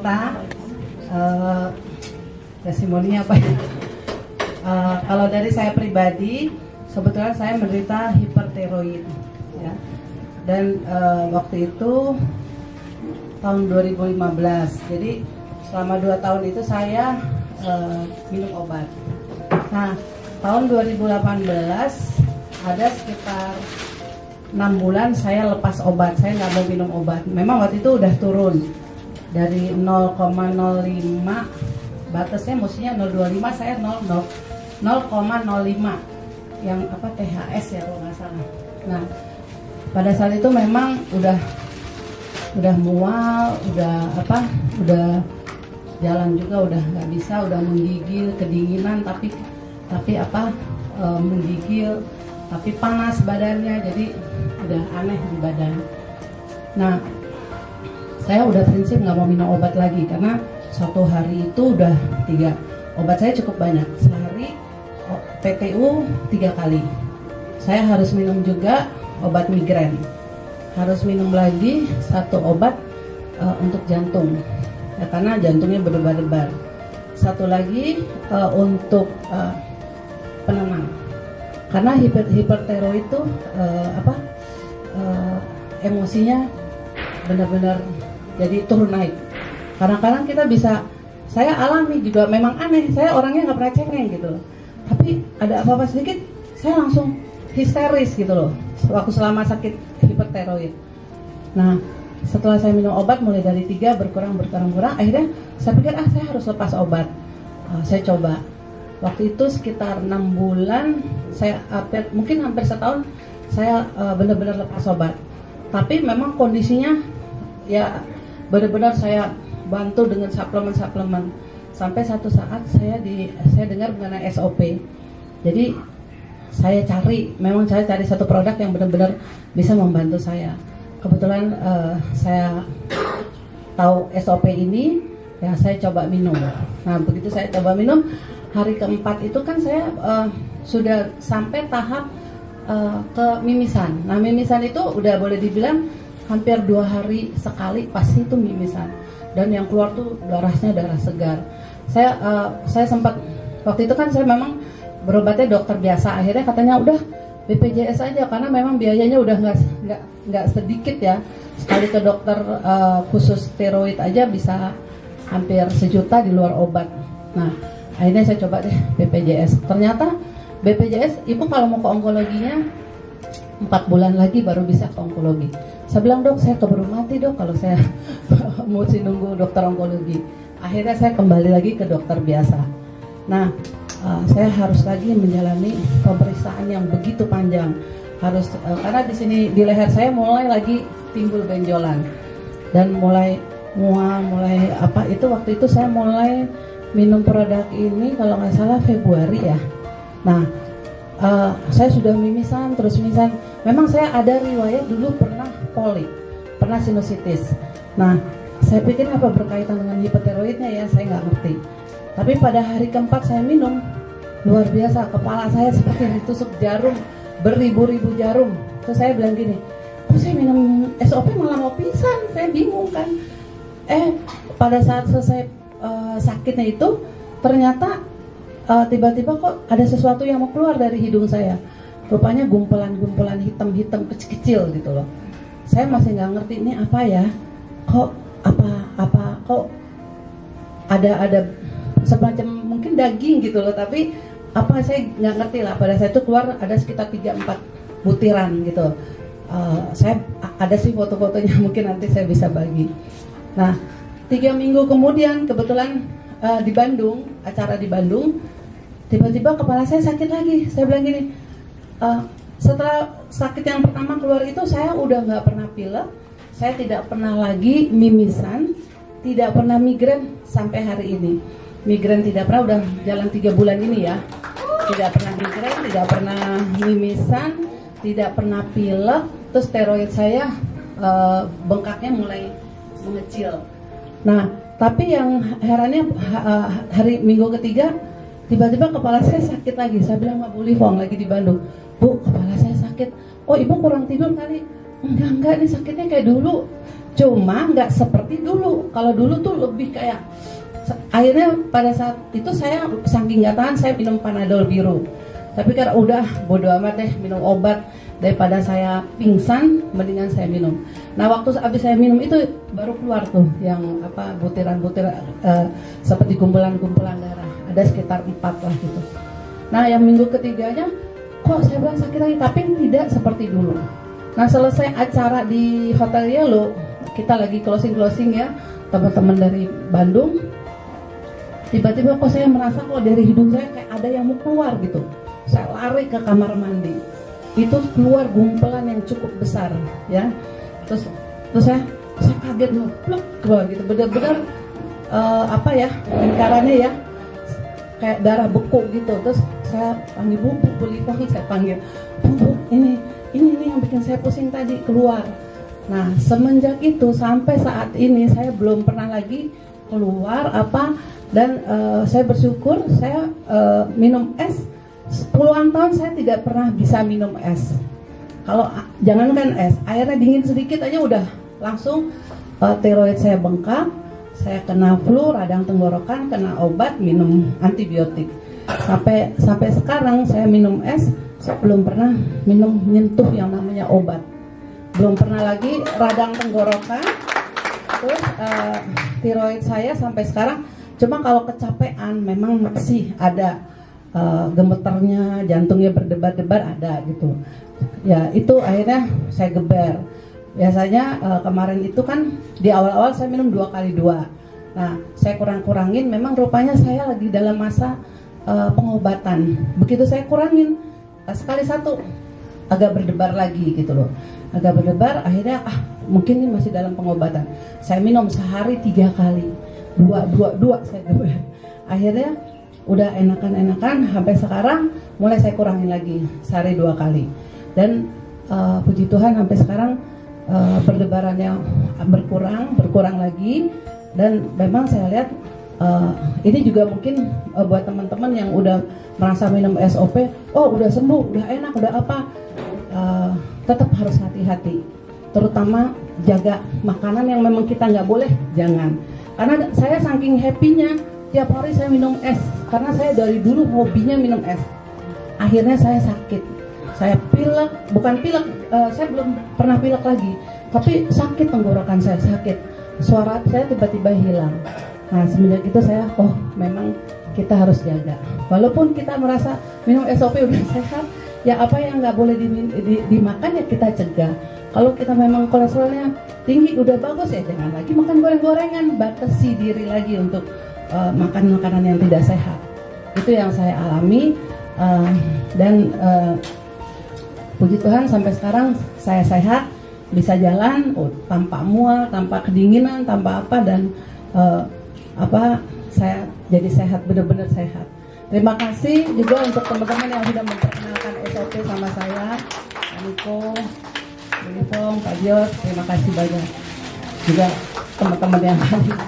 cerita testimoni apa ya? Kalau dari saya pribadi, sebetulnya saya menderita hipertiroid, ya. Dan waktu itu tahun 2015. Jadi selama 2 tahun itu saya minum obat. Nah, tahun 2018 ada sekitar 6 bulan saya lepas obat, saya nggak mau minum obat. Memang waktu itu udah turun dari 0,05, batasnya mestinya 0,25, saya 0,05 yang apa THS ya kalau nggak salah. Nah, pada saat itu memang udah mual, udah jalan juga udah nggak bisa, udah menggigil, kedinginan, tapi menggigil, tapi panas badannya, jadi udah aneh di badan. Nah, saya udah prinsip nggak mau minum obat lagi karena suatu hari itu udah 3 obat saya cukup banyak, sehari PTU 3 kali. Saya harus minum juga obat migrain, harus minum lagi 1 obat untuk jantung, ya, karena jantungnya berdebar-debar. 1 lagi untuk penenang, karena hipertiroid itu emosinya benar-benar jadi turun naik. Kadang-kadang kita bisa, saya alami juga, memang aneh, saya orangnya nggak pernah cengeng gitu loh, tapi ada apa-apa sedikit saya langsung histeris gitu loh waktu selama sakit hipertiroid. Nah, setelah saya minum obat mulai dari 3 berkurang, akhirnya saya pikir saya harus lepas obat. Saya coba waktu itu sekitar 6 bulan, saya mungkin hampir setahun saya benar-benar lepas obat. Tapi memang kondisinya ya benar-benar saya bantu dengan suplemen. Sampai satu saat saya dengar mengenai SOP. Jadi saya cari satu produk yang benar-benar bisa membantu saya. Kebetulan saya tahu SOP ini, ya saya coba minum. Nah, begitu saya coba minum, hari keempat itu kan saya sudah sampai tahap ke mimisan. Nah, mimisan itu udah boleh dibilang hampir 2 hari sekali pasti itu mimisan. Dan yang keluar tuh darahnya darah segar. Saya sempat waktu itu kan saya memang berobatnya dokter biasa. Akhirnya katanya udah BPJS aja karena memang biayanya udah nggak sedikit ya. Sekali ke dokter khusus steroid aja bisa hampir 1 juta di luar obat. Nah, akhirnya saya coba deh BPJS. Ternyata BPJS, ibu kalau mau ke onkologinya 4 bulan lagi baru bisa ke onkologi. Saya bilang, dok, saya keburu mati dok kalau saya mesti nunggu dokter onkologi. Akhirnya saya kembali lagi ke dokter biasa. Nah, saya harus lagi menjalani pemeriksaan yang begitu panjang. Karena di sini di leher saya mulai lagi timbul benjolan dan mulai mual, waktu itu saya mulai minum produk ini kalau nggak salah Februari ya. Nah, saya sudah mimisan. Memang saya ada riwayat dulu pernah polip, pernah sinusitis. Nah, saya pikir apa berkaitan dengan hipertiroidnya ya, saya nggak ngerti. Tapi pada hari keempat saya minum, luar biasa, kepala saya seperti ditusuk jarum, beribu-ribu jarum. Terus saya bilang gini, kok saya minum SOP malah mau pingsan, saya bingung kan. Pada saat selesai sakitnya itu, ternyata tiba-tiba kok ada sesuatu yang mau keluar dari hidung saya. Rupanya gumpulan-gumpulan hitam-hitam kecil-kecil gitu loh. Saya masih nggak ngerti ini apa ya. Kok ada semacam mungkin daging gitu loh, tapi saya nggak ngerti lah. Pada saat itu keluar ada sekitar 3-4 butiran gitu. Saya ada sih foto-fotonya, mungkin nanti saya bisa bagi. Nah, 3 minggu kemudian kebetulan di Bandung, acara di Bandung, tiba-tiba kepala saya sakit lagi. Saya bilang gini, setelah sakit yang pertama keluar itu saya udah nggak pernah pilek, saya tidak pernah lagi mimisan, tidak pernah migrain sampai hari ini. Migrain tidak pernah, udah jalan 3 bulan ini ya. Tidak pernah migrain, tidak pernah mimisan, tidak pernah pilek. Terus steroid saya bengkaknya mulai mengecil. Nah, tapi yang herannya hari minggu ketiga tiba-tiba kepala saya sakit lagi. Saya bilang sama Bu Livong lagi di Bandung, Bu, kepala saya sakit. Oh, ibu kurang tidur kali? Enggak, ini sakitnya kayak dulu. Cuma nggak seperti dulu. Kalau dulu tuh lebih kayak, akhirnya pada saat itu saya saking nggak tahan, saya minum Panadol biru. Tapi karena udah bodo amat deh minum obat, daripada saya pingsan, mendingan saya minum. Nah waktu habis saya minum itu baru keluar tuh yang apa butiran-butiran seperti kumpulan-kumpulan darah. Ada sekitar 4 lah gitu. Nah yang minggu ketiganya kok saya bilang sakit lagi, tapi tidak seperti dulu. Nah selesai acara di Hotel Yellow, kita lagi closing ya, teman-teman dari Bandung. Tiba-tiba kok saya merasa kok dari hidung saya kayak ada yang mau keluar gitu. Saya lari ke kamar mandi. Itu keluar gumpelan yang cukup besar ya. Terus saya kaget loh, pluk keluar gitu. Benar-benar apa ya, lingkarannya ya kayak darah beku gitu. Terus saya panggil Bu Lipong, saya panggil Bu, ini yang bikin saya pusing tadi keluar. Nah semenjak itu sampai saat ini saya belum pernah lagi keluar apa. Dan saya bersyukur saya minum es. Puluhan tahun saya tidak pernah bisa minum es. Kalau jangankan es, airnya dingin sedikit aja udah langsung tiroid saya bengkak, saya kena flu, radang tenggorokan, kena obat, minum antibiotik. Sampai sekarang saya minum es, saya belum pernah menyentuh yang namanya obat. Belum pernah lagi radang tenggorokan, terus tiroid saya sampai sekarang. Cuma kalau kecapean memang masih ada gemeternya, jantungnya berdebar-debar ada gitu. Ya itu akhirnya saya geber. Biasanya kemarin itu kan di awal-awal saya minum 2 kali 2. Nah saya kurangin, memang rupanya saya lagi dalam masa pengobatan. Begitu saya kurangin sekali 1 agak berdebar lagi gitu loh. Agak berdebar, akhirnya mungkin ini masih dalam pengobatan. Saya minum sehari 3 kali, 2 saya geber. Akhirnya udah enakan sampai sekarang mulai saya kurangin lagi sehari 2 kali. Dan puji Tuhan sampai sekarang berdebarannya berkurang lagi. Dan memang saya lihat ini juga mungkin buat teman-teman yang udah merasa minum SOP, oh udah sembuh, udah enak, udah apa, tetap harus hati-hati. Terutama jaga makanan yang memang kita nggak boleh, jangan. Karena saya saking happy-nya tiap hari saya minum es, karena saya dari dulu hobinya minum es. Akhirnya saya sakit, saya pilek, bukan pilek, saya belum pernah pilek lagi, tapi sakit tenggorokan saya, sakit, suara saya tiba-tiba hilang. Nah semenjak itu saya, oh memang kita harus jaga. Walaupun kita merasa minum SOP udah sehat, ya apa yang nggak boleh dimakan ya kita cegah. Kalau kita memang kolesterolnya tinggi udah bagus ya jangan lagi makan goreng-gorengan, batasi diri lagi untuk makan makanan yang tidak sehat. Itu yang saya alami dan puji Tuhan sampai sekarang saya sehat, bisa jalan tanpa mual, tanpa kedinginan, tanpa apa, dan saya jadi sehat, benar-benar sehat. Terima kasih juga untuk teman-teman yang sudah memperkenalkan SOP sama saya, Pak Niko, Bu Lipong, Pak Dios, terima kasih banyak. Juga teman-teman yang hadir.